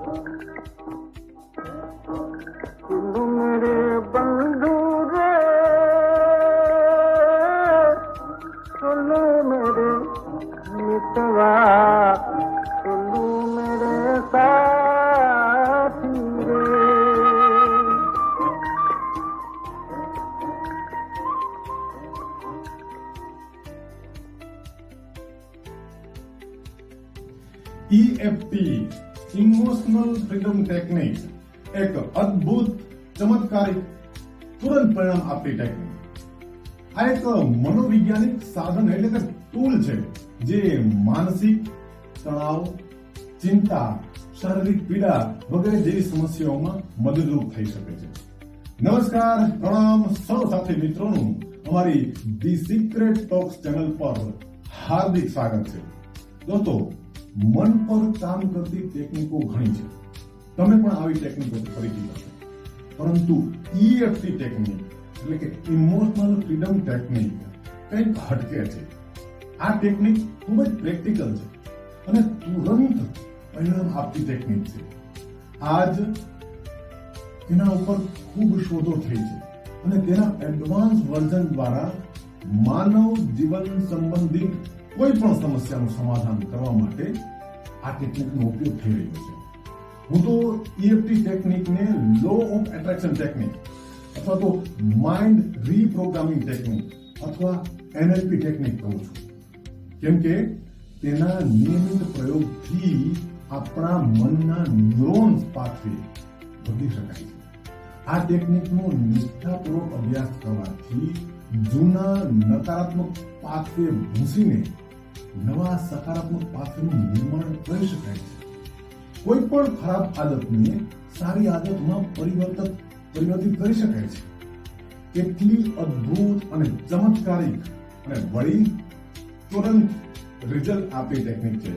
मेरे बंधु रे सुनो मेरे मितवा सुनो मेरे साथी रे। EFT ઇમોશનલ ફ્રીડમ ટેકનિક એક અદ્ભુત ચમત્કારિક તુરંત પરિણામ આપતી ટેકનિક. આ એક મનોવૈજ્ઞાનિક સાધન એટલે કે ટૂલ છે જે માનસિક તણાવ, ચિંતા, શારીરિક પીડા વગેરે જેવી સમસ્યાઓમાં મદદરૂપ થઈ શકે છે. નમસ્કાર, પ્રણામ સૌ સાથી મિત્રોનું અમારી ધી સિક્રેટ ટોક્સ ચેનલ પર હાર્દિક સ્વાગત છે. દોસ્તો, મન પર કામ કરતી ટેકનિકો ઘણી છે. તમે પણ આવી ટેકનિકો પરિચિત હશે, પરંતુ EFT ટેકનિક એટલે કે ઇમોશનલ ફ્રીડમ ટેકનિક કંઈક હટકે છે. આ ટેકનિક ખૂબ જ પ્રેક્ટિકલ છે અને તુરંત પરિણામ આપતી ટેકનિક છે. આજ એના ઉપર ખૂબ શોધો થઈ છે અને તેના એડવાન્સ વર્ઝન દ્વારા માનવ જીવન સંબંધિત કોઈ પણ સમસ્યાનું સમાધાન કરવા માટે આ ટેકનિકનો ઉપયોગ થઈ રહ્યો છે. હું તો EFT ટેકનિકને લો ઓફ એટ્રેક્શન ટેકનિક અથવા તો માઇન્ડ રીપ્રોગ્રામિંગ ટેકનિક અથવા NLP ટેકનિક કહું છું, કેમ કે તેના નિયમિત પ્રયોગથી આપણા મનના ન્યુરોન્સ પાથવે બદલી શકાય છે. આ ટેકનિકનો નિષ્ઠાપૂર્વક અભ્યાસ કરવાથી જૂના નકારાત્મક પાથવે ભૂંસીને નવા સકારાત્મક પાથવેનું નિર્માણ કરી શકાય છે. કોઈ પણ ખરાબ આદતને સારી આદતમાં પરિવર્તિત કરી શકાય છે. કેટલી અદ્ભુત અને ચમત્કારિક અને વળી તુરંત રિઝલ્ટ આપતી ટેકનિક છે.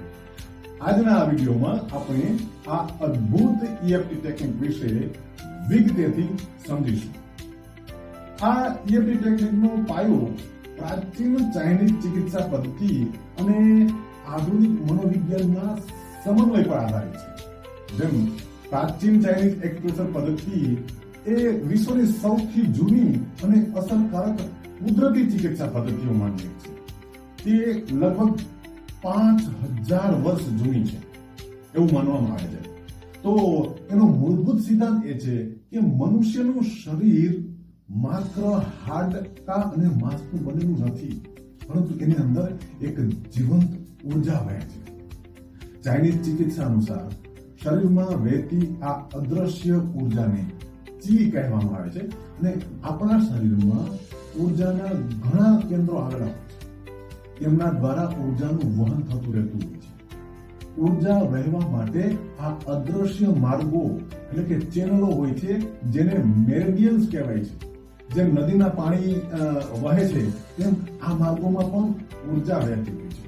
આજના આ વિડીયોમાં આપણે આ અદ્ભુત EFT ટેકનિક વિશે વિગતેથી સમજીશું. આ EFT ટેકનિકનો પાયો પ્રાચીન ચાઇનીઝ ચિકિત્સા પદ્ધતિ અને આધુનિક મનોવિજ્ઞાનના સમન્વય પર આધારિત છે. જેમ પ્રાચીન ચાઇનીઝ એક્યુપ્રેશર પદ્ધતિ એ વિશ્વની સૌથી જૂની અને અસરકારક કુદરતી ચિકિત્સા પદ્ધતિઓમાંની એક છે. તે લગભગ 5000 વર્ષ જૂની છે એવું માનવામાં આવે છે. તો એનો મૂળભૂત સિદ્ધાંત એ છે કે મનુષ્યનું શરીર માત્ર હાડકા અને માંસનું બનેલું નથી, પરંતુ એની અંદર એક જીવંત ઉર્જા વહે છે. ચાઇનીઝ ચિકિત્સા અનુસાર શરીરમાં વહેતી આ અદ્રશ્ય ઉર્જાને ચી કહેવામાં આવે છે અને આપણા શરીરમાં ઉર્જાના ઘણા કેન્દ્રો આવેલા હોય છે. તેમના દ્વારા ઉર્જાનું વહન થતું રહેતું હોય છે. ઉર્જા વહેવા માટે આ અદ્રશ્ય માર્ગો એટલે કે ચેનલો હોય છે, જેને મેરિડિયન્સ કહેવાય છે. જેમ નદીના પાણી વહે છે તેમ આ માર્ગોમાં પણ ઉર્જા વહેતી હોય છે.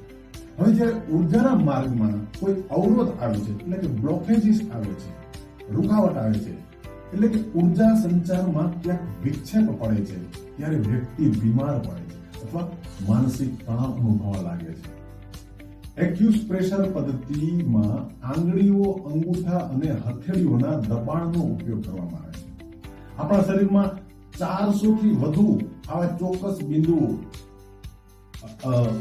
હવે જ્યારે ઉર્જાના માર્ગમાં કોઈ અવરોધ આવે છે એટલે કે બ્લોકેજીસ આવે છે, રૂકાવટ આવે છે, એટલે કે ઉર્જા સંચારમાં ક્યાંક વિક્ષેપ પડે છે, ત્યારે વ્યક્તિ બીમાર પડે છે અથવા માનસિક તણાવ અનુભવવા લાગે છે. એક્યુપ્રેશર પદ્ધતિમાં આંગળીઓ, અંગૂઠા અને હથેળીઓના દબાણનો ઉપયોગ કરવામાં આવે છે. આપણા શરીરમાં 400 થી વધુ આવા ચોક્કસ બિંદુઓ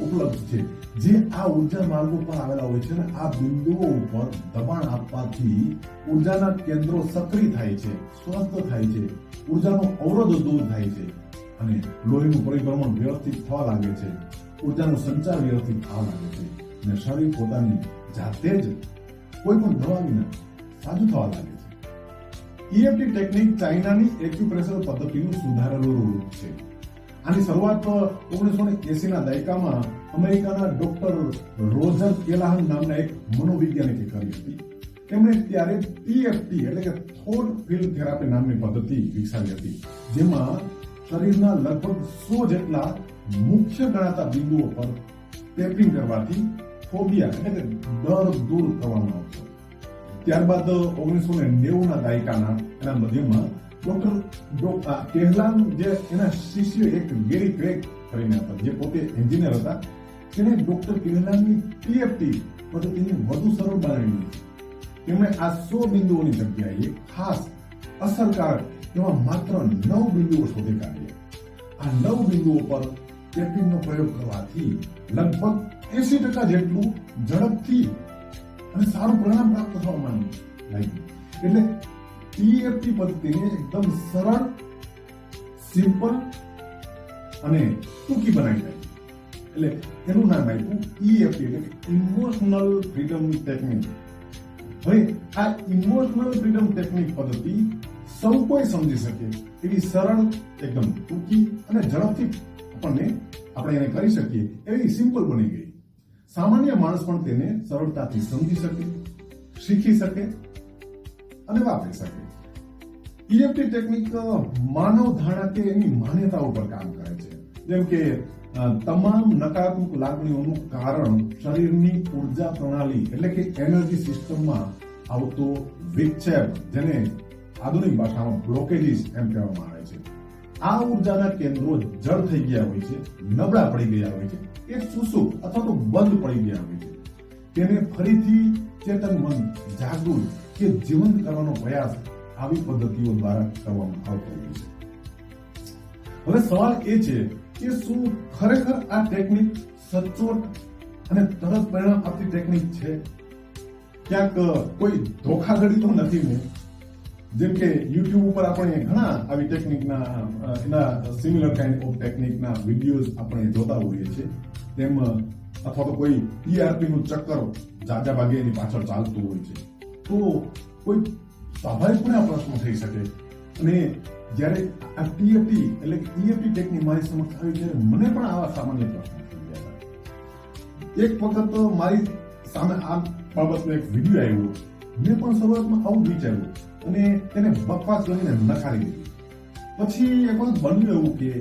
ઉપલબ્ધ છે જે આ ઉર્જા માર્ગો પર આવેલા હોય છે અને આ બિંદુઓ ઉપર દબાણ આપવાથી ઉર્જાના કેન્દ્રો સક્રિય થાય છે, સ્વસ્થ થાય છે, ઉર્જાનો અવરોધ દૂર થાય છે અને લોહીનું પરિભ્રમણ વ્યવસ્થિત થવા લાગે છે, ઉર્જાનો સંચાર વ્યવસ્થિત થવા લાગે છે અને શરીર પોતાની જાતે જ કોઈ પણ દવા વિના સાજું થવા લાગે છે. EFT ટેકનિક ચાઇનાની એક્યુપ્રેશર પદ્ધતિનું સુધારેલું રૂપ છે. આની શરૂઆત 1980 ના દાયકામાં અમેરિકાના ડોક્ટર રોજર કેલાહન નામના એક મનોવૈજ્ઞાનિકે કરી હતી. તેમણે ત્યારે TFT એટલે કે થોટ ફીલ્ડ થેરાપી નામની પદ્ધતિ વિકસાવી હતી, જેમાં શરીરના લગભગ 100 જેટલા મુખ્ય ગણાતા બિંદુઓ પર ટેપિંગ કરવાથી ફોબિયા એટલે કે ડર દૂર કરવામાં આવતો. ત્યારબાદ 1990 ના દાયકાના એના મધ્યમાં ડોક્ટર કેહલાન જે એના શિષ્ય એક ગેરી ક્રેગ કરીને હતા, જે પોતે એન્જિનિયર હતા, તેને ડોક્ટર કેહલાનની TFT પદ્ધતિને વધુ સરળ બનાવી. તેમણે આ 100 બિંદુઓની જગ્યાએ ખાસ અસરકારક એવા માત્ર 9 બિંદુઓ શોધી કાઢ્યા. આ 9 બિંદુઓ પર ટેપિંગનો પ્રયોગ કરવાથી લગભગ 80% જેટલું ઝડપથી અને સારું પરિણામ પ્રાપ્ત થવા લાગ્યું. એટલે TFT પદ્ધતિને એકદમ સરળ, સિમ્પલ અને ટૂંકી બનાવી નાખી. એટલે એનું નામ આપ્યું EFT, એટલે ઇમોશનલ ફ્રીડમ ટેકનિક. હવે આ ઇમોશનલ ફ્રીડમ ટેકનિક પદ્ધતિ સૌ કોઈ સમજી શકે એવી સરળ, એકદમ ટૂંકી અને ઝડપથી આપણે એને કરી શકીએ એવી સિમ્પલ બની ગઈ. સામાન્ય માણસ પણ તેને સરળતાથી સમજી શકે, શીખી શકે અને વાપરી શકે. EFT ટેકનિક માનવ ધારણા કે એની માન્યતાઓ પર કામ કરે છે. જેમ કે તમામ નકારાત્મક લાગણીઓનું કારણ શરીરની ઉર્જા પ્રણાલી એટલે કે એનર્જી સિસ્ટમમાં આવતો વિક્ષેપ, જેને આધુનિક ભાષામાં બ્લોકેજીસ એમ કહેવામાં આવે છે. આ ઉર્જાના કેન્દ્રો જડ થઈ ગયા હોય છે, નબળા પડી ગયા હોય છે, એ સુસુપ્ત અથવા તો બંધ પડી ગયા હોય છે. તેને ફરીથી ચેતન મન, જાગૃત કે જીવંત કરવાનો પ્રયાસ આવી પદ્ધતિઓ દ્વારા કરવામાં આવતો હોય છે. હવે સવાલ એ છે કે શું ખરેખર આ ટેકનિક સચોટ અને તરત પરિણામ આપતી ટેકનિક છે? ક્યાંક કોઈ ધોખાધડી તો નથી ને? જેમ કે YouTube ઉપર આપણે ઘણા આવી ટેકનિકના એના સિમિલર કાઇન્ડ ઓફ ટેકનિકના વિડીયોઝ આપણે જોતા હોઈએ છીએ. તેમ અથવા તો કોઈ TRP નું ચક્કર જાજા ભાગે એની પાછળ ચાલતું હોય છે. તો કોઈ સ્વાભાવિકપણે આ પ્રશ્ન થઈ શકે. અને જ્યારે આ TFT એટલે કે EFT ટેકનિક મારી સમક્ષ આવી ત્યારે મને પણ આવા સામાન્ય પ્રશ્નો થઈ ગયા હતા. એક વખત મારી સામે આ બાબતનો એક વિડીયો આવ્યો. મેં પણ શરૂઆતમાં આવું વિચાર્યું અને તેને બકવાસ કરીને નકારી દીધી. પછી એક વખત બન્યું એવું કે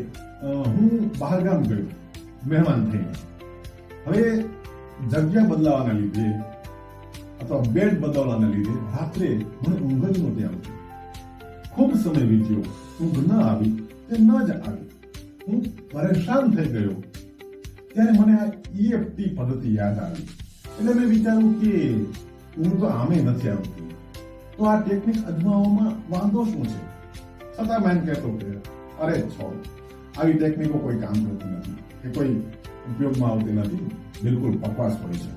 હું બહારગામ ગયો મહેમાન થઈને. હવે જગ્યા બદલાવાના લીધે અથવા બેડ બદલવાના લીધે રાત્રે મને ઊંઘ જ નહોતી આવતી. ખૂબ સમય વીત્યો, ઊંઘ ન આવી તે ન જ આવી. હું પરેશાન થઈ ગયો. ત્યારે મને આ EFT પદ્ધતિ યાદ આવી. એટલે મેં વિચાર્યું કે ઊંઘ તો આમે નથી આવતી, તો આ ટેકનિક અજમાવવામાં વાંધો શું છે? છતાં મેં કહેતો કે અરે છોડ, આવી ટેકનિકો કોઈ કામ કરતી નથી કે કોઈ ઉપયોગમાં આવતી નથી, બિલકુલ બકવાસ હોય છે.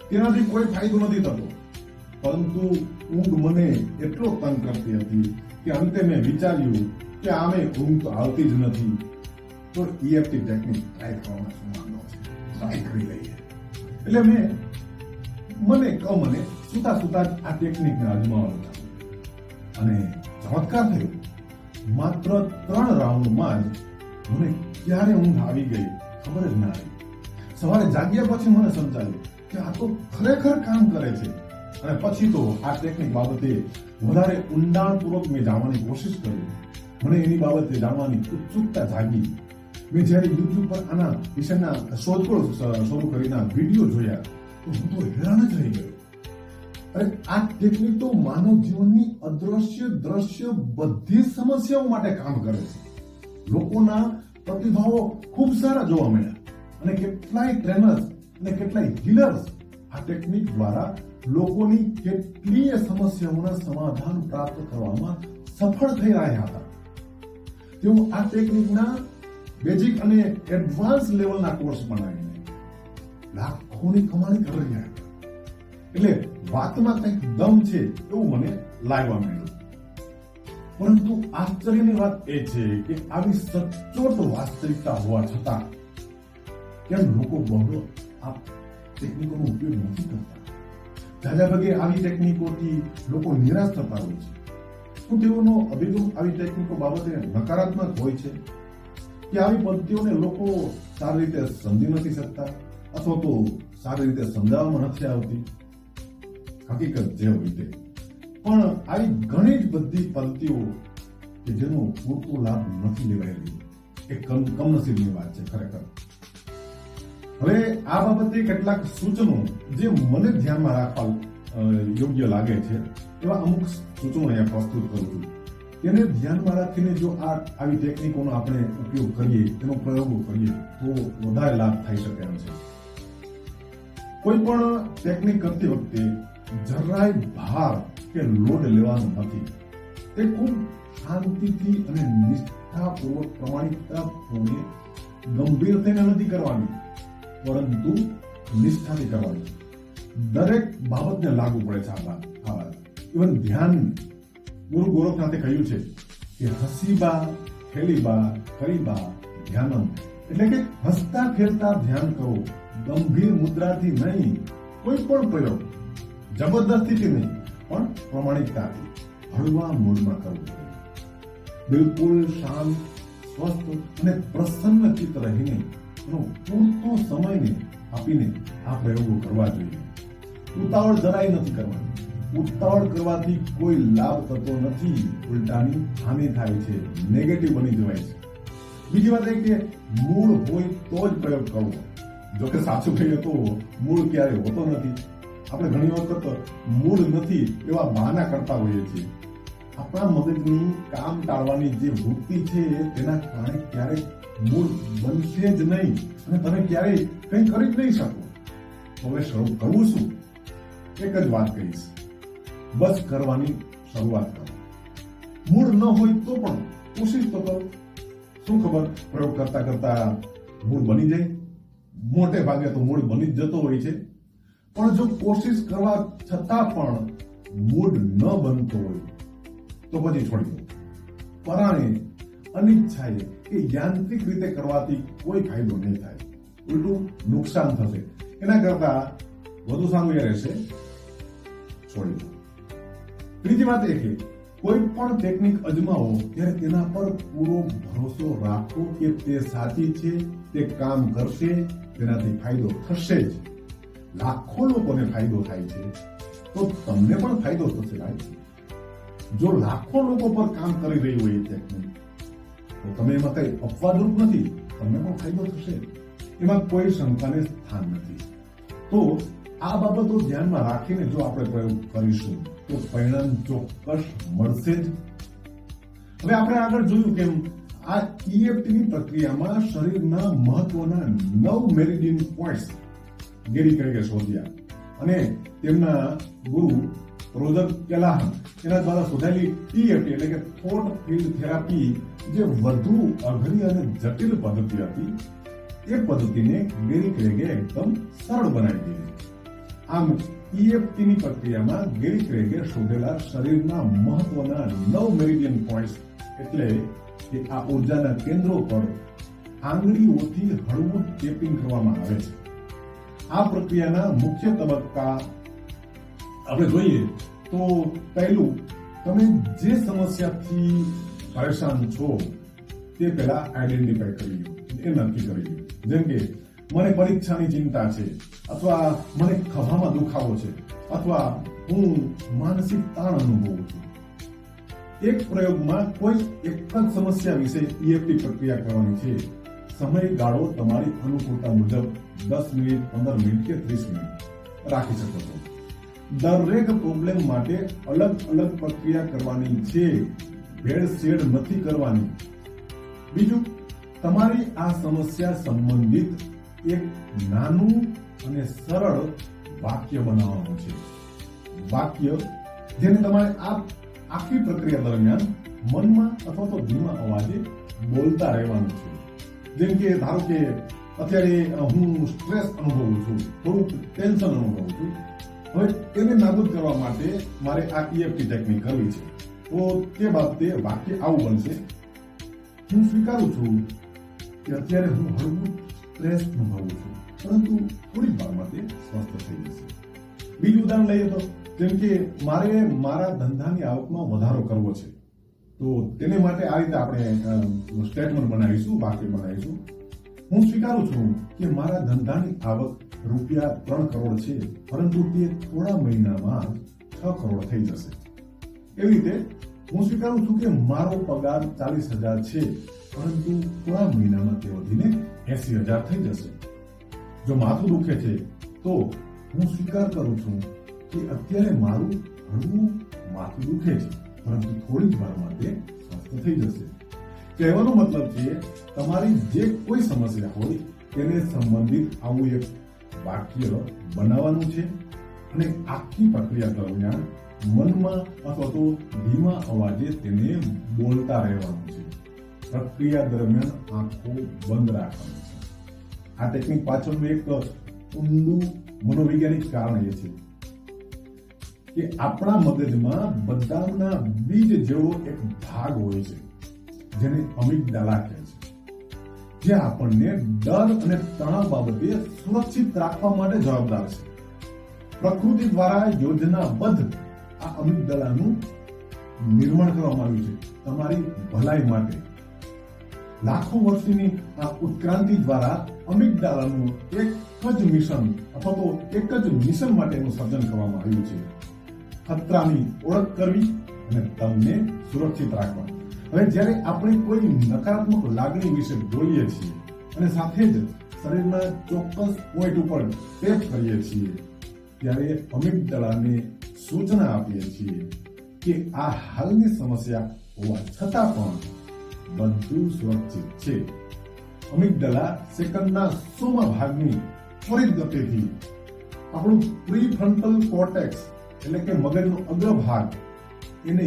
તેનાથી કોઈ ફાયદો નથી થતો. પરંતુ ઊંઘ મને એટલો તંગ કરતી હતી કે અંતે મેં વિચાર્યું કે આમે ઊંઘ તો આવતી જ નથી, તો EFT ટેકનિક ટ્રાય કરવાનો શું વાંધો છે, ટ્રાય કરી લઈએ. એટલે મને સુતા સુતા આ ટેકનિકને અજમાવવાનું અને ચમત્કાર થયો. માત્ર 3 રાઉન્ડમાં જ મને ક્યારે ઊંઘ આવી ગઈ ખબર જ ના આવી. સવારે જાગ્યા પછી મને સમજાયું કે આ તો ખરેખર કામ કરે છે. અને પછી તો આ ટેકનિક બાબતે વધારે ઊંડાણપૂર્વક મેં જાણવાની કોશિશ કરી. મને એની બાબતે જાણવાની ઉત્સુકતા જાગી. મેં જ્યારે YouTube પર આના વિશેના શોધખોળ શરૂ કરીને વિડીયો જોયા તો હું તો હેરાન જ રહી ગયો. અરે આ ટેકનિક તો માનવ જીવનની અદ્રશ્ય દ્રશ્ય બધી સમસ્યાઓ માટે કામ કરે છે. લોકોના પ્રતિભાવો ખૂબ સારા જોવા મળ્યા અને કેટલાય ટ્રેનર્સ અને કેટલાય હીલર્સ આ ટેકનિક દ્વારા લોકોની કેટલીય સમસ્યાઓના સમાધાન પ્રાપ્ત કરવામાં સફળ થઈ રહ્યા હતા. તેઓ આ ટેકનિકના બેઝિક અને એડવાન્સ લેવલના કોર્સ બનાવીને લાખોની કમાણી કરી રહ્યા હતા. એટલે વાતમાં કંઈક દમ છે એવું મને લાગવા માંડ્યું. પરંતુ આશ્ચર્યની વાત એ છે કે આવી સચોટ વાસ્તવિકતા હોવા છતાં કેમ લોકો બહુ આ ટેકનિકોનો ઉપયોગ નથી કરતા? જાજા ભાગે આવી ટેકનિકોથી લોકો નિરાશ થતા હોય છે. શું તેઓનો અભિગમ આવી ટેકનિકો બાબતે નકારાત્મક હોય છે કે આવી પદ્ધતિઓને લોકો સારી રીતે સમજી નથી શકતા અથવા તો સારી રીતે સમજાવવામાં નથી આવતી? હકીકત જે હોય તે. પણ આવી ઘણી જ બધી પદ્ધતિઓ કે જેનો પૂરતો લાભ નથી લેવાયેલી એ કમનસીબની વાત છે ખરેખર. હવે આ બાબતે કેટલાક સૂચનો જે મને ધ્યાનમાં રાખવા યોગ્ય લાગે છે એવા અમુક સૂચનો અહીંયા પ્રસ્તુત કરું છું. તેને ધ્યાનમાં રાખીને જો આવી ટેકનિકોનો આપણે ઉપયોગ કરીએ, તેનો પ્રયોગો કરીએ તો વધારે લાભ થઈ શકે એમ છે. કોઈ પણ ટેકનિક કરતી વખતે જરાય ભાર કે લોડ લેવાનો નથી. તે ખૂબ શાંતિથી અને નિષ્ઠાપૂર્વક પ્રમાણિકતાપૂર્વક ગંભીર થઈને નથી કરવાની, પરંતુ નિષ્ઠાથી કરવાની. દરેક બાબતને લાગુ પડે છે આ વાત. ઇવન ધ્યાન, ગુરુ ગોરખનાથે કહ્યું છે કે હસીબા ખેલીબા કરીબા ધ્યાનમ, એટલે કે હસતા ખેલતા ધ્યાન કરો, ગંભીર મુદ્રાથી નહીં. કોઈ પણ પ્રયોગ જબરદસ્તીથી નહીં, પણ પ્રમાણિકતાથી હળવા મૂડમાં કરવો. બિલકુલ શાંત, સ્વસ્થ અને પ્રસન્ન ચિત્ત રહીને પૂરતો સમયને આપીને આ પ્રયોગો કરવા જોઈએ. ઉતાવળ જરાય નથી કરવાની. ઉતાવળ કરવાથી કોઈ લાભ થતો નથી, ઉલટાની હાનિ થાય છે, નેગેટિવ બની જવાય છે. બીજી વાત એ કે મૂળ હોય તો જ પ્રયોગ કરવો. જો કે સાચું કહીએ તો મૂળ ક્યારે હોતો નથી. આપણે ઘણી વખત મૂળ નથી એવા બહાના કરતા હોઈએ છીએ. આપણા મગજની કામ ટાળવાની જે વૃત્તિ છે તેના કારણે ક્યારેક મૂળ બનશે જ નહીં અને તમે ક્યારેય કંઈ કરી જ નહીં શકો. હવે શરૂ કરવું શું? એક જ વાત કહીશ, બસ કરવાની શરૂઆત કરો. મૂળ ન હોય તો પણ કોશિશ તો કરો. શું ખબર, પ્રયોગ કરતા કરતા મૂળ બની જાય. મોટે ભાગે તો મૂળ બની જ જતો હોય છે, પણ જો કોશિશ કરવા છતાં પણ મૂળ ન બનતો હોય તો પછી છોડી દો. પરાણે અનિચ્છાએ કે યાંત્રિક રીતે કરવાથી કોઈ ફાયદો નહીં થાય, ઉલટું નુકસાન થશે. એના કરતા વધુ સારું એ રહેશે છોડી દો. ત્રીજી વાત એ કે કોઈ પણ ટેકનિક અજમાવો ત્યારે તેના પર પૂરો ભરોસો રાખો કે તે સાચી છે, તે કામ કરશે, તેનાથી ફાયદો થશે જ. લાખો લોકોને ફાયદો થાય છે તો તમને પણ ફાયદો થશે ભાઈ. જો લાખો લોકો પર કામ કરી રહી હોય એ ટેકનિક, તો તમે એમાં કઈ અપવાદરૂપ નથી, તમને પણ ફાયદો થશે. એમાં કોઈ શંકાને સ્થાન નથી. તો આ બાબતો ધ્યાનમાં રાખીને જો આપણે પ્રયોગ કરીશું તો પરિણામ ચોક્કસ મળશે જ. હવે આપણે આગળ જોયું કે આ EFTની પ્રક્રિયામાં શરીરના મહત્વના 9 મેરિડિયન પોઈન્ટ્સ ગેરી ક્રેગે શોધ્યા અને તેમના ગુરુ રોજર કેલાહન એના દ્વારા શોધાયેલી TFT એટલે કે થોટ ફીલ્ડ થેરાપી, જે વધુ અઘરી અને જટિલ પદ્ધતિ હતી, એ પદ્ધતિને ગેરી ક્રેગે એકદમ સરળ બનાવી દીધી. આમ EFTની પ્રક્રિયામાં ગેરી ક્રેગે શોધેલા શરીરના મહત્વના 9 મેરિડિયન પોઈન્ટ્સ એટલે કે આ ઉર્જાના કેન્દ્રો પર આંગળીઓથી હળવું ટેપિંગ કરવામાં આવે છે. આ પ્રક્રિયાના મુખ્ય તબક્કા આપણે જોઈએ તો પહેલું, તમે જે સમસ્યાથી પરેશાન છો તે પહેલા આઈડેન્ટિફાઈ કરી લો, એ નક્કી કરી લો. જેમ કે મને પરીક્ષાની ચિંતા છે, અથવા મને ખભામાં દુખાવો છે, અથવા હું માનસિક તાણ અનુભવું છું. એક પ્રયોગમાં કોઈ એક જ સમસ્યા વિશે EFT પ્રક્રિયા કરવાની છે. સમયગાળો તમારી અનુકૂળતા મુજબ 10 મિનિટ, 15 મિનિટ કે 30 મિનિટ રાખી શકો છો. દરેક પ્રોબ્લેમ માટે અલગ અલગ પ્રક્રિયા કરવાની છે, ભેળસેળ નથી કરવાની. બીજું, તમારી આ સમસ્યા સંબંધિત એક નાનું અને સરળ વાક્ય બનાવવાનું છે. વાક્ય જેને તમારે આ આખી પ્રક્રિયા દરમિયાન મનમાં અથવા તો ધીમા અવાજે બોલતા રહેવાનું છે. જેમ કે ધારો કે અત્યારે હું સ્ટ્રેસ અનુભવું છું, થોડુંક ટેન્શન અનુભવું છું, હવે તેને નાબૂદ કરવા માટે મારે આ EFT ટેકનિક કરવી છે. તો તે બાબતે વાક્ય આવું બનશે: હું સ્વીકારું છું કે અત્યારે હું હળવું સ્ટ્રેસ અનુભવું છું, પરંતુ થોડી વારમાં તે સ્વસ્થ થઈ જશે. બીજું ઉદાહરણ લઈએ તો, જેમ કે મારે મારા ધંધાની આવકમાં વધારો કરવો છે, તો તેને માટે આ રીતે આપણે સ્ટેટમેન્ટ બનાવીશું, વાક્ય બનાવીશું: હું સ્વીકારું છું કે મારા ધંધાની આવક ₹3 કરોડ છે, પરંતુ તે થોડા મહિનામાં 6 કરોડ થઈ જશે. એવી રીતે હું સ્વીકારું છું કે મારો પગાર 40,000 છે, પરંતુ થોડા મહિનામાં તે વધીને 80,000 થઈ જશે. જો માથું દુખે છે તો હું સ્વીકાર કરું છું કે અત્યારે મારું હળવું માથું દુખે છે, પરંતુ થોડી જ વારમાં તે સ્વસ્થ થઈ જશે. કહેવાનો મતલબ છે, તમારી જે કોઈ સમસ્યા હોય તેને સંબંધિત આવું એક વાક્ય બનાવવાનું છે અને આખી પ્રક્રિયા દરમિયાન મનમાં અથવા તો ધીમા અવાજે તેને બોલતા રહેવાનું છે. પ્રક્રિયા દરમિયાન આંખો બંધ રાખવાની છે. આ ટેકનિક પાછળનું એક ઊંડું મનોવૈજ્ઞાનિક કારણ એ છે કે આપણા મગજમાં બદામના બીજ જેવો એક ભાગ હોય છે જેને અમિગડાલા કહે છે, જે આપણને ડર અને તણાવ બાબતે સુરક્ષિત રાખવા માટે જવાબદાર છે. પ્રકૃતિ દ્વારા યોજનાબદ્ધ આ અમિગડાલાનું નિર્માણ કરવામાં આવ્યું છે તમારી ભલાઈ માટે. લાખો વર્ષની આ ઉત્ક્રાંતિ દ્વારા અમિગડાલાનું એક જ મિશન અથવા તો એક જ મિશન માટેનું સર્જન કરવામાં આવ્યું છે: ખતરાની ઓળખ કરવી અને તમને સુરક્ષિત રાખવા. હવે જ્યારે આપણે કોઈ નકારાત્મક લાગણી વિશે બોલીએ છીએ અને સાથે જ શરીરના ચોક્કસ પોઈન્ટ ઉપર ટેપ કરીએ છીએ, ત્યારે અમિગડાલાને સૂચના આપીએ છીએ કે આ હાલની સમસ્યા હોવા છતાં પણ બધું સુરક્ષિત છે. અમિગડાલા સેકન્ડના 100મા ભાગની ત્વરિત ગતિથી આપણું પ્રીફ્રન્ટલ કોર્ટેક્સ એટલે કે મગજનો અગ્રભાગ એને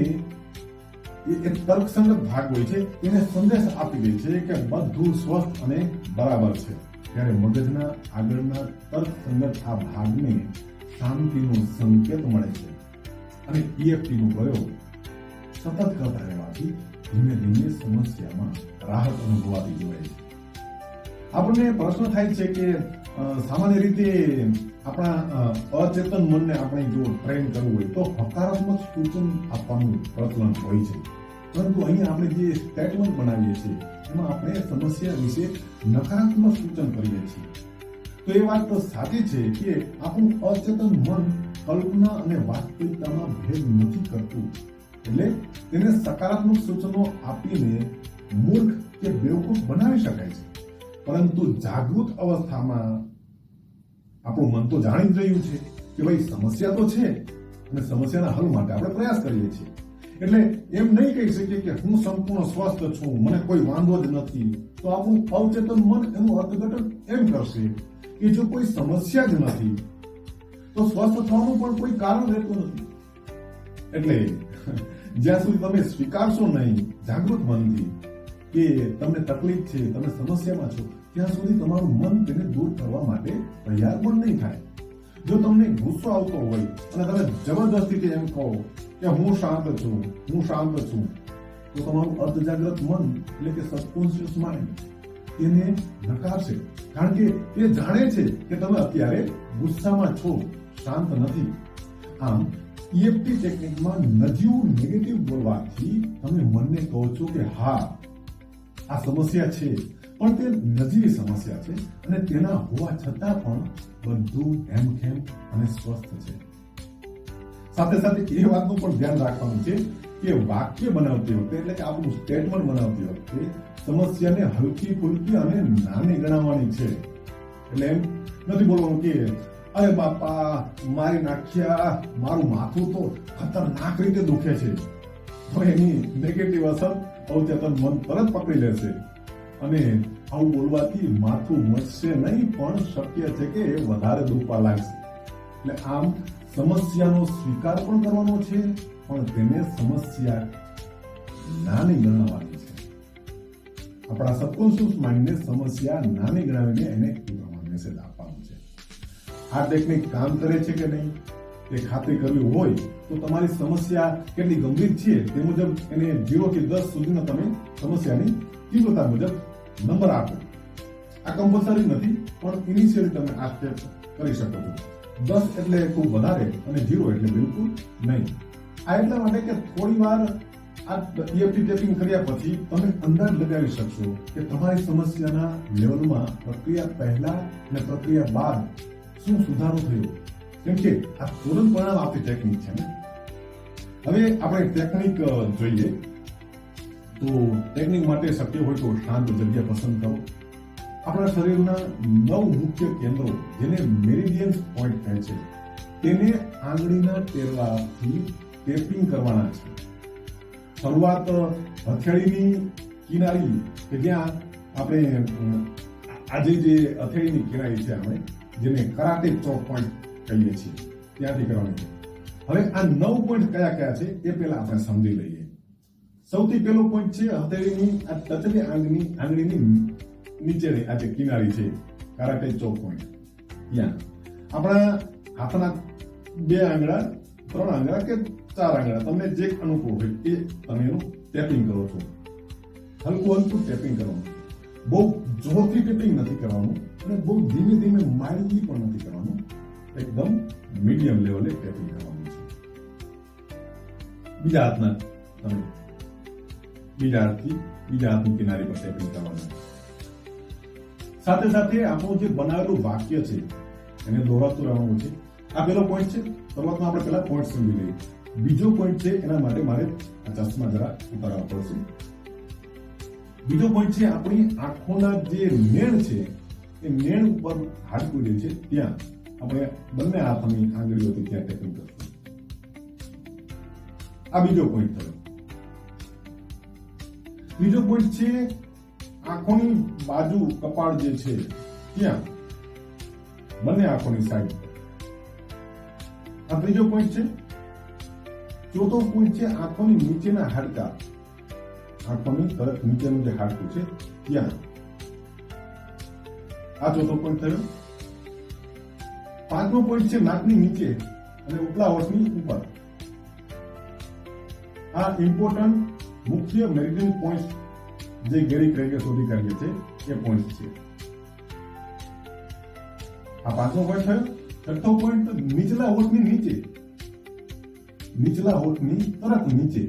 એક તર્કસંગત ભાગ હોય છે, એને સંદેશ આપી દે છે કે બધું સ્વસ્થ અને બરાબર છે. ત્યારે મગજના આગળના તર્કસંગત આ ભાગને શાંતિનો સંકેત મળે છે અને EFT નો પ્રયોગ સતત કરતા રહેવાથી ધીમે ધીમે સમસ્યામાં રાહત અનુભવાતી જોવાય છે. આપણને પ્રશ્ન થાય છે કે સામાન્ય રીતે આપણા અચેતન મનને આપણે જો ટ્રેન કરવું હોય તો હકારાત્મક સૂચન આપવાનું પ્રચલન હોય છે, પરંતુ અહીંયા આપણે જે સ્ટેટમેન્ટ બનાવીએ છીએ એમાં આપણે સમસ્યા વિશે નકારાત્મક સૂચન કરીએ છીએ. તો એ વાત તો સાચી છે કે આપણું અચેતન મન કલ્પના અને વાસ્તવિકતામાં ભેદ નથી કરતું, એટલે તેને સકારાત્મક સૂચનો આપીને મૂર્ખ કે બેવકૂફ બનાવી શકાય છે. પરંતુ જાગૃત અવસ્થામાં આપણું મન તો જાણી જ રહ્યું છે કે ભાઈ સમસ્યા તો છે અને સમસ્યાના હલ માટે આપણે પ્રયાસ કરીએ છીએ. એટલે એમ નહીં કહી શકીએ કે હું સંપૂર્ણ સ્વસ્થ છું, મને કોઈ વાંધો જ નથી. તો આપણું અવચેતન મન એનું અર્થઘટન એમ કરશે કે જો કોઈ સમસ્યા જ નથી તો સ્વસ્થ થવાનું પણ કોઈ કારણ રહેતું નથી. એટલે જ્યાં સુધી તમે સ્વીકારશો નહીં જાગૃત મનથી કે તમને તકલીફ છે, તમે સમસ્યામાં છો, ત્યાં સુધી તમારું મન તેને દૂર કરવા માટે તૈયાર પણ નહીં થાય. જો તમને ગુસ્સો આવતો હોય અને તમે જબરદસ્તીથી એમ કહો કે હું શાંત છું, તો તમારું અર્ધજાગ્રત મન એટલે કે સબકોન્શિયસ માઇન્ડ તેને નકારશે, કારણ કે તે જાણે છે કે તમે અત્યારે ગુસ્સામાં છો, શાંત નથી. આમ EFT ટેકનિકમાં નજીવું નેગેટિવ બોલવાથી તમે મનને કહો છો કે હા આ સમસ્યા છે, પણ તે નજીવી સમસ્યા છે અને તેના હોવા છતાં પણ બધું હેમખેમ અને સ્વસ્થ છે. સાથે સાથે એ વાતનું પણ ધ્યાન રાખવાનું છે કે વાક્ય બનાવતી વખતે એટલે કે આપણું સ્ટેટમેન્ટ બનાવતી વખતે સમસ્યાને હલકી ફુલકી અને નાની ગણાવવાની છે. એટલે એમ નથી બોલવાનું કે અરે બાપા મારી નાખ્યા, મારું માથું તો ખતરનાક રીતે દુખે છે. તો એની નેગેટિવ અસર અવચેતન મન તરત પકડી લેશે અને આવું બોલવાથી માથું મચશે નહીં, પણ શક્ય છે કે એ વધારે દુખવા લાગશે. એટલે આમ સમસ્યાનો સ્વીકાર પણ કરવાનો છે, પણ તેને સમસ્યા નાની ગણાવવાની છે. આપણા સબકોન્શિયસ માઇન્ડને સમસ્યા નાની ગણાવીને એને એ પ્રમાણે મેસેજ આપવાનો છે. આ ટેકનિક કામ કરે છે કે નહીં તે ખાતરી કરવી હોય તો તમારી સમસ્યા કેટલી ગંભીર છે તે મુજબ એને 0 થી 10 સુધીનો તમે સમસ્યાની તીવ્રતા મુજબ નંબર આપો. આ કમ્પલસરી નથી, પણ ઇનિશિયલી તમે આ સ્ટેપ કરી શકો છો. 10 એટલે ખૂબ વધારે અને 0 એટલે બિલકુલ નહીં. આ એટલા માટે કે થોડી વાર આ EFT ટેપિંગ કર્યા પછી તમે અંદાજ લગાવી શકશો કે તમારી સમસ્યાના લેવલમાં પ્રક્રિયા પહેલા અને પ્રક્રિયા બાદ શું સુધારો થયો, કેમ કે આ તુરંત પરિણામ આપતી ટેકનિક છે ને. હવે આપણે ટેકનિક જોઈએ તો ટેકનિક માટે શક્ય હોય તો શાંત જગ્યા પસંદ કરો. આપણા શરીરના 9 મુખ્ય કેન્દ્રો જેને મેરિડિયન્સ પોઈન્ટ કહે છે તેને આંગળીના ટેરવાથી ટેપિંગ કરવાના છે. શરૂઆત હથેળીની કિનારી કે જ્યાં આપણે આજે જે હથેળીની કિનારી છે આપણે જેને કરાટે ચોક પોઈન્ટ કહીએ છીએ, ત્યાંથી કરવાની છે. હવે આ 9 પોઈન્ટ કયા કયા છે એ પહેલા આપણે સમજી લઈએ. સૌથી પહેલો પોઈન્ટ છે હથેળીની આ ટચલી આંગળીની નીચેની આ જે કિનારી છે, કરાટે ચોક પોઈન્ટ. ત્યાં આપણા હાથના 2 આંગળા, 3 આંગળા કે 4 આંગળા, તમને જે અનુકૂળ હોય એ તમે એનું ટેપિંગ કરો છો. હલકું ટેપિંગ કરવાનું, બહુ જોરથી ટેપિંગ નથી કરવાનું અને બહુ ધીમે ધીમે માઇલ્ડલી પણ નથી કરવાનું, એકદમ મીડિયમ લેવલે ટેપિંગ કરવાનું છે. બીજા હાથના તમે બીજા હાથની કિનારી પર ટેપિંગ કરવાનું. સાથે સાથે આપણું જે બનાવેલું વાક્ય છે એને દોહરાતું રહેવાનું છે. આ પેલો પોઈન્ટ છે. શરૂઆતમાં આપણે પેલા પોઈન્ટ સમજી લઈએ. બીજો પોઈન્ટ છે એના માટે મારે આ ચશ્મા જરા ઉતારવા પડશે. બીજો પોઈન્ટ છે આપણી આંખોના જે નેણ છે એ નેણ ઉપર હાડકું જે છે ત્યાં આપણે બંને હાથની આંગળીઓથી ત્યાં ટેપિંગ કરશું. આ બીજો પોઈન્ટ થયો. ત્રીજો પોઈન્ટ છે આંખોની બાજુ, કપાળ જે છે ત્યાં બંને આંખોની સાઈડ પર. આ ત્રીજો પોઈન્ટ છે. ચોથો પોઈન્ટ છે આંખોની નીચેના હાડકા, આંખોની તરફ નીચેનું જે હાડકું છે ત્યાં. આ ચોથો પોઈન્ટ થયો. પાંચમો પોઈન્ટ છે નાકની નીચે અને ઉપલા હોઠની ઉપર. આ ઇમ્પોર્ટન્ટ મુખ્ય મેરિડિયન પોઈન્ટ જે ગેરી ક્રેગે શોધી કાઢ્યા છે એ પોઈન્ટ છે. આ પાંચમો પોઈન્ટ થયો. છઠ્ઠો પોઈન્ટ નીચલા હોઠની નીચે, નીચલા હોઠની તરફ નીચે.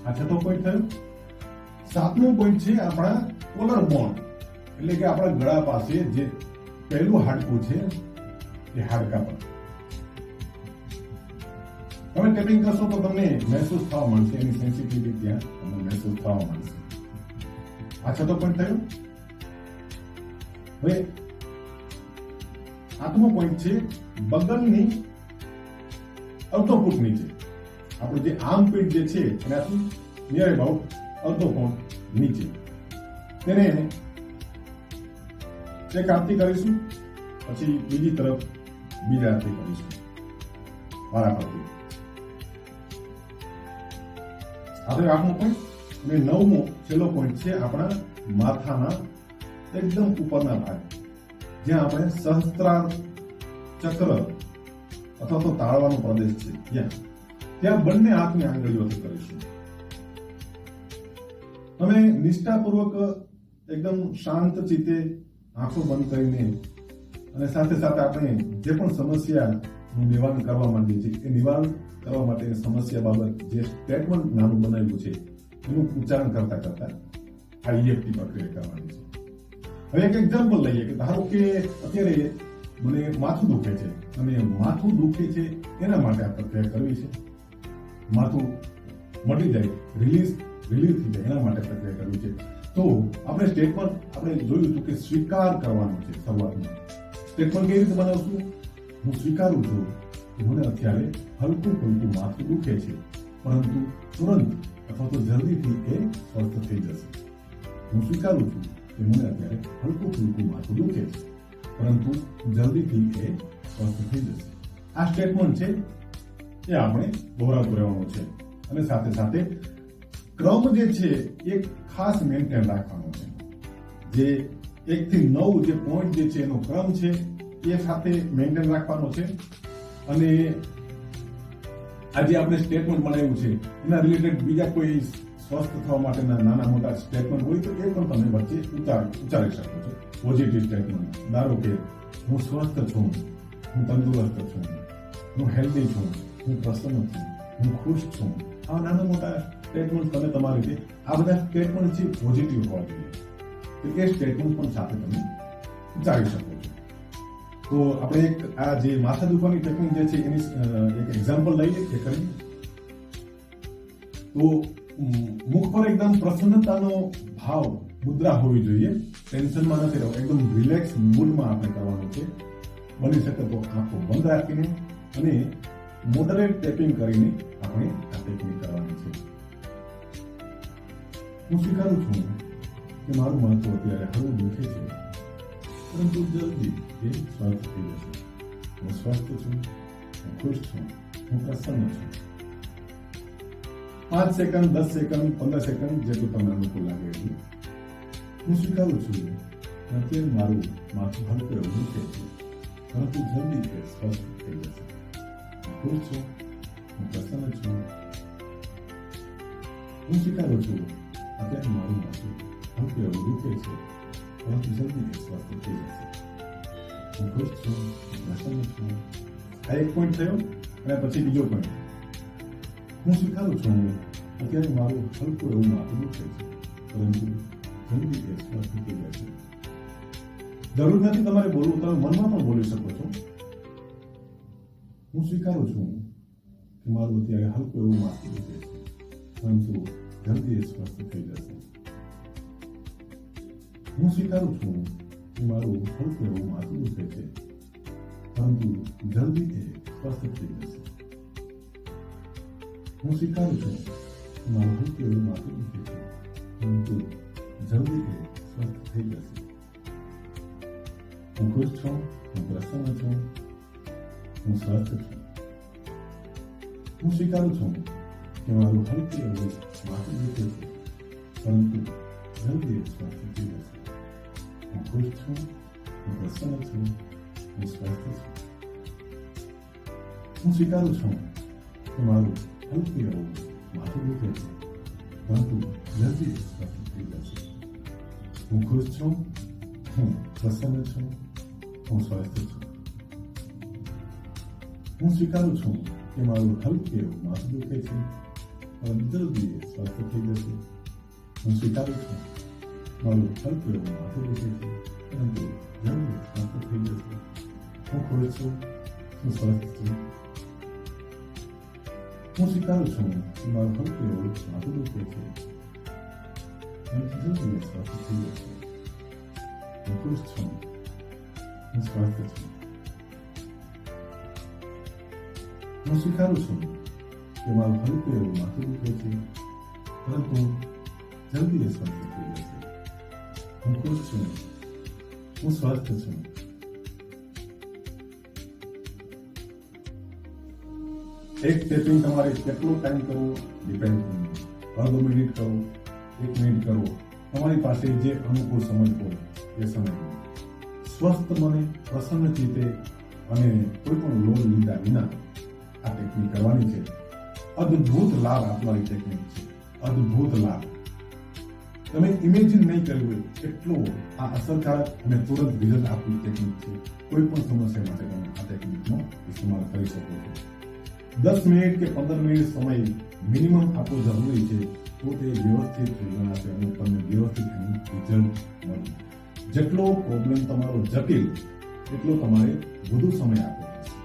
આ છઠ્ઠો પોઈન્ટ થયો. સાતમો પોઈન્ટ છે આપણા કોલર બોન, એટલે કે આપણા ગળા પાસે જે પહેલું હાડકું છે એ હાડકા પર. તમે ટેપિંગ કરશો તો તમને મહેસૂસ થવા મળશે, એની સેન્સિટિવિટી ત્યાં તમને મહેસૂસ થવા મળશે. આ છઠ્ઠો પોઈન્ટ થયો. હવે આઠમો પોઈન્ટ છે બગલની અડધો ફૂટ નીચે. આપણું જે આર્મ પીટ જે છે એનાથી નિયર અબાઉટ અડધો ફૂટ નીચે. તેને એક હાથથી કરીશું, પછી બીજી તરફ બીજા હાથથી કરીશું વારાફરતી. આપણે આઠમો પોઈન્ટ. અને નવમો છેલ્લો પોઈન્ટ છે આપણા માથાના એકદમ ઉપરના ભાગ, જ્યાં આપણે સહસ્ત્રાર ચક્ર અથવા તો તાળવાનો પ્રદેશ છે ત્યાં બંને હાથની આંગળીઓથી કરીશું. તમે નિષ્ઠાપૂર્વક એકદમ શાંત ચિત્તે આંખો બંધ કરીને અને સાથે સાથે આપણે જે પણ સમસ્યાનું નિવારણ કરવા માંગીએ છીએ એ નિવારણ કરવા માટે સમસ્યા બાબત જે સ્ટેટમેન્ટ નાનું બનાવ્યું છે એનું ઉચ્ચારણ કરતા કરતા આ EFT પ્રક્રિયા કરવાની છે. હવે એક એક્ઝામ્પલ લઈએ કે ધારો કે અત્યારે મને માથું દુખે છે અને માથું દુખે છે એના માટે આ પ્રક્રિયા કરવી છે. માથું મટી જાય, રિલીઝ થઈ જાય એના માટે પ્રક્રિયા કરવી છે. તો આપણે સ્ટેટમેન્ટ આપણે જોયું હતું કે સ્વીકાર કરવાનું છે. શરૂઆતમાં સ્ટેટમેન્ટ કેવી રીતે બનાવશું? હું સ્વીકારું છું કે મને અત્યારે હલકું માથું દુખે છે, પરંતુ તુરંત અથવા તો જલ્દીથી એ સ્વસ્થ થઈ જશે. હું સ્વીકારું છું કે મને અત્યારે હલકું માથું દુખે છે, પરંતુ જલ્દીથી એ સ્વસ્થ થઈ જશે. આ સ્ટેટમેન્ટ છે એ આપણે દોહરાવતું રહેવાનું છે. અને સાથે સાથે ક્રમ જે છે એ ખાસ મેન્ટેન રાખવાનો છે. જે 1 થી 9 જે પોઈન્ટ જે છે એનો ક્રમ છે એ સાથે મેન્ટેન રાખવાનો છે. અને આજે આપણે સ્ટેટમેન્ટ બનાવ્યું છે એના રિલેટેડ બીજા કોઈ સ્વસ્થ થવા માટેના નાના મોટા સ્ટેટમેન્ટ હોય તો એ પણ તમે વચ્ચે ઉચ્ચારી શકો છો. પોઝિટિવ સ્ટેટમેન્ટ, ધારો કે હું સ્વસ્થ છું, હું તંદુરસ્ત છું, હું હેલ્ધી છું, હું પ્રસન્ન છું, હું ખુશ છું. આ નાના મોટા સ્ટેટમેન્ટ તમે તમારી રીતે આ બધા સ્ટેટમેન્ટ છે પોઝિટિવ હોવા જોઈએ. તો એ સ્ટેટમેન્ટ પણ સાથે તમે ઉચ્ચારી શકો છો. તો આપણે એક આ જે માથા દુખવાની ટેકનિક જે છે એની એક એક્ઝામ્પલ લઈએ એ કરી. તો મુખ પર એકદમ પ્રસન્નતાનો ભાવ, મુદ્રા હોવી જોઈએ. ટેન્શનમાં નથી રહેવું, એકદમ રિલેક્સ મૂડમાં આપણે કરવાનું છે. બની શકે તો આંખો બંધ રાખીને અને મોડરેટ ટેપિંગ કરીને આપણે આ ટેકનિક કરવાની છે. હું સ્વીકારું છું કે મારું માથું અત્યારે હળવું દુખે છે, પરંતુ જલ્દી એ સ્વસ્થ થઈ જશે. હું સ્વસ્થ છું, હું ખુશ છું, હું પ્રસન્ન છું. 5 સેકન્ડ, 10 સેકન્ડ, 15 સેકન્ડ જેટલું તમને અનુકૂળ લાગે એટલું. હું સ્વીકારું છું કે અત્યારે મારું માથું હલકું એવું દુખે છે, પરંતુ જલ્દી તે સ્વસ્થ થઈ જશે. હું ખુશ છું, હું પ્રસન્ન છું. હું સ્વીકારું છું અત્યારે મારું માથું હલકું એવું દુખે છે, પરંતુ જલ્દી તે સ્વસ્થ થઈ જશે. હું ખુશ છું, હું પ્રસન્ન છું. આ એક પોઈન્ટ થયો. અને પછી બીજો પોઈન્ટ, હું સ્વીકારું છું અત્યારે મારું હલકું એવું માથું દુખે છે, પરંતુ જલ્દી તે સ્વસ્થ થઈ જશે. જરૂર નથી તમારે બોલવું, તમે મનમાં પણ બોલી શકો છો. હું સ્વીકારું છું કે મારું અત્યારે હલકું એવું માથું દુખે છે, પરંતુ જલ્દી એ સ્વસ્થ થઈ જશે. હું સ્વીકારું છું કે મારું હલકું એવું માથું દુખે છે, પરંતુ જલ્દી એ સ્વસ્થ થઈ જશે. હું સ્વીકારું છું કે મારું હલકું એવું માથું દુખે છે, પરંતુ જલ્દી એ સ્વસ્થ થઈ જશે. હું ખુશ છું, હું પ્રસન્ન છું, હું સ્વસ્થ છું. હું સ્વીકારું છું કે મારું હલકું એવું માથું દુખે છે, પરંતુ જલ્દી એ સ્વસ્થ થઈ જશે. હું ખુશ છું, હું પ્રસન્ન છું, હું સ્વસ્થ છું. હું સ્વીકારું છું કે મારું હલકું એવું માથું દુખે છે, પરંતુ જલ્દી સ્વસ્થ થઈ જશે. હું ખુશ છું, હું પ્રસન્ન છું, હું સ્વસ્થ છું. હું સ્વીકારું છું કે મારું હલકું એવું માથું દુખે છે, પરંતુ જલ્દી સ્વસ્થ થઈ જશે. હું સ્વીકારું છું મારું હલકું એવું માથું દુખે છે, પરંતુ જલ્દી સ્વસ્થ થઈ જશે. હું ખુશ છું, હું સ્વસ્થ છું. હું સ્વીકારું છું કે મારું હલકું એવું માથું દુખે છે, પરંતુ જલ્દી સ્વસ્થ થઈ જશે. હું ખુશ છું, હું સ્વસ્થ છું. હું સ્વીકારું છું કે મારું હલકું એવું માથું દુખે છે, પરંતુ જલ્દી એ સ્વસ્થ થઈ જશે. હું ખુશ છું, હું સ્વસ્થ છું. એક ટેપિંગ તમારે કેટલો ટાઈમ કરવો ડિપેન્ડ કરે. અડધો મિનિટ કરો, 1 મિનિટ કરો, તમારી પાસે જે અનુકૂળ સમય હોય એ સમય. સ્વસ્થ મને, પ્રસન્ન ચિત્તે અને કોઈ પણ લોડ લીધા વિના આ ટેકનિક કરવાની છે. અદ્ભુત લાભ આપવાની ટેકનિક છે. અદ્ભુત લાભ તમે ઇમેજિન નહીં કર્યું હોય એટલો આ અસરકારક અને તુરંત રિઝલ્ટ આપતી ટેકનિક છે. કોઈ પણ સમસ્યા માટે તમે આ ટેકનિકનો ઇસ્તેમાલ કરી શકો છો. 10 મિનિટ કે 15 મિનિટ સમય મિનિમમ આપવો જરૂરી છે, તો તે વ્યવસ્થિત રિઝલ્ટ આપે અને તમને વ્યવસ્થિત એનું રિઝલ્ટ મળે. જેટલો પ્રોબ્લેમ તમારો જટિલ એટલો તમારે વધુ સમય આપવો પડશે.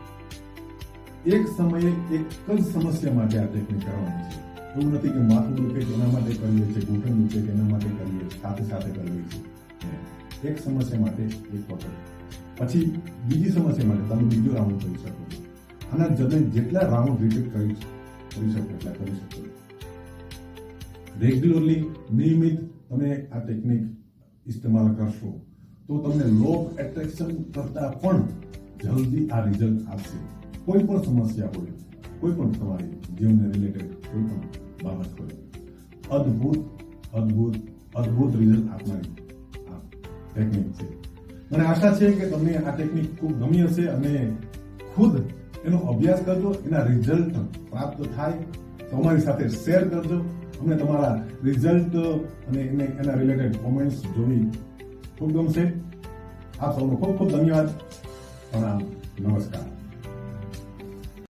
એક સમયે એક જ સમસ્યા માટે આ ટેકનિક કરવાની છે. એવું નથી કે માથું દુખે કે એના માટે કરીએ છીએ, ઘૂંટણ દુખે કે એના માટે કરીએ, સાથે સાથે કરીએ છીએ. એક સમસ્યા માટે એક વખત, પછી બીજી સમસ્યા માટે તમે બીજો રાઉન્ડ કરી શકો છો. આના જેટલા રાઉન્ડ રિપીટ કરી શકો એટલા કરી શકો. રેગ્યુલરલી, નિયમિત તમે આ ટેકનિક ઇસ્તેમાલ કરશો તો તમને લો એટ્રેક્શન કરતા પણ જલ્દી આ રિઝલ્ટ આપશે. કોઈ પણ સમસ્યા હોય, કોઈ પણ તમારી જીવનને રિલેટેડ કોઈ પણ બાબત હોય, અદ્ભુત અદ્ભુત અદ્ભુત રિઝલ્ટ આપનારી આ ટેકનિક છે. મને આશા છે કે તમને આ ટેકનિક ખૂબ ગમી હશે અને ખુદ એનો અભ્યાસ કરજો, એના રિઝલ્ટ પ્રાપ્ત થાય તો અમારી સાથે શેર કરજો. અમને તમારા રિઝલ્ટ અને એના રિલેટેડ કોમેન્ટ્સ જોવી ખૂબ ગમશે. આપ સૌનો ખૂબ ખૂબ ધન્યવાદ. પ્રણામ, નમસ્કાર.